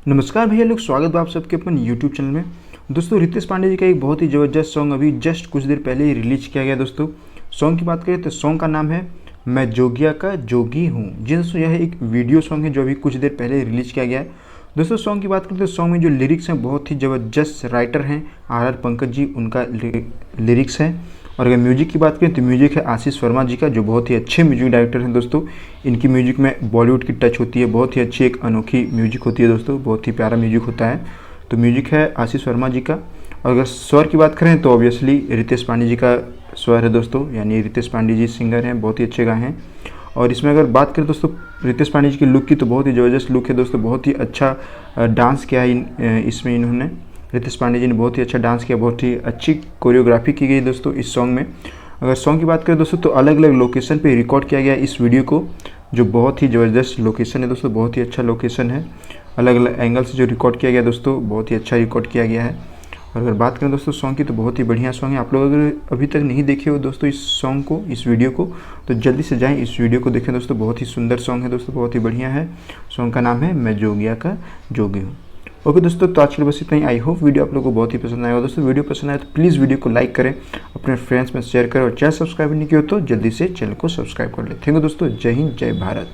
नमस्कार भैया लोग, स्वागत है आप सबके अपन यूट्यूब चैनल में। दोस्तों रितेश पांडे जी का एक बहुत ही ज़बरदस्त सॉन्ग अभी जस्ट कुछ देर पहले ही रिलीज किया गया। दोस्तों सॉन्ग की बात करें तो सॉन्ग का नाम है मैं जोगिया का जोगी हूँ। जी दोस्तों, यह एक वीडियो सॉन्ग है जो अभी कुछ देर पहले रिलीज किया गया है। दोस्तों सॉन्ग की बात करें तो सॉन्ग में जो लिरिक्स हैं बहुत ही ज़बरदस्त राइटर हैं आर पंकज जी, उनका लिरिक्स है। और अगर म्यूजिक की बात करें तो म्यूजिक है आशीष वर्मा जी का, जो बहुत ही अच्छे म्यूजिक डायरेक्टर हैं। दोस्तों इनकी म्यूजिक में बॉलीवुड की टच होती है, बहुत ही अच्छी एक अनोखी म्यूजिक होती है। दोस्तों बहुत ही प्यारा म्यूजिक होता है। तो म्यूजिक है आशीष वर्मा जी का। और अगर स्वर की बात करें तो ऑब्वियसली रितेश पांडे जी का स्वर है दोस्तों, यानी रितेश पांडे जी सिंगर हैं, बहुत ही अच्छे गाए हैं। और इसमें अगर बात करें दोस्तों रितेश पांडे जी की लुक की, तो बहुत ही ज़बरदस्त लुक है दोस्तों। बहुत ही अच्छा डांस किया है इसमें इन्होंने, रितेश पांडे जी ने बहुत ही अच्छा डांस किया, बहुत ही अच्छी कोरियोग्राफी की गई दोस्तों इस सॉन्ग में। अगर सॉन्ग की बात करें दोस्तों तो अलग अलग लोकेशन पे रिकॉर्ड किया गया इस वीडियो को, जो बहुत ही ज़बरदस्त लोकेशन है दोस्तों, बहुत ही अच्छा लोकेशन है। अलग अलग एंगल से जो रिकॉर्ड किया गया दोस्तों, बहुत ही अच्छा रिकॉर्ड किया गया है। और अगर बात करें दोस्तों सॉन्ग की, तो बहुत ही बढ़िया सॉन्ग है। आप लोग अगर अभी तक नहीं देखे हो दोस्तों इस सॉन्ग को, इस वीडियो को, तो जल्दी से जाएं इस वीडियो को देखें दोस्तों। बहुत ही सुंदर सॉन्ग है दोस्तों, बहुत ही बढ़िया है। सॉन्ग का नाम है मैं जोगिया का जोगी हूँ। ओके दोस्तों, तो आज के लिए बस इतना ही। आई होप वीडियो आप लोगों को बहुत ही पसंद आएगा। दोस्तों वीडियो पसंद आए तो प्लीज़ वीडियो को लाइक करें, अपने फ्रेंड्स में शेयर करें, और चैनल सब्सक्राइब नहीं किया हो तो जल्दी से चैनल को सब्सक्राइब कर लें। थैंक यू दोस्तों, जय हिंद, जय भारत।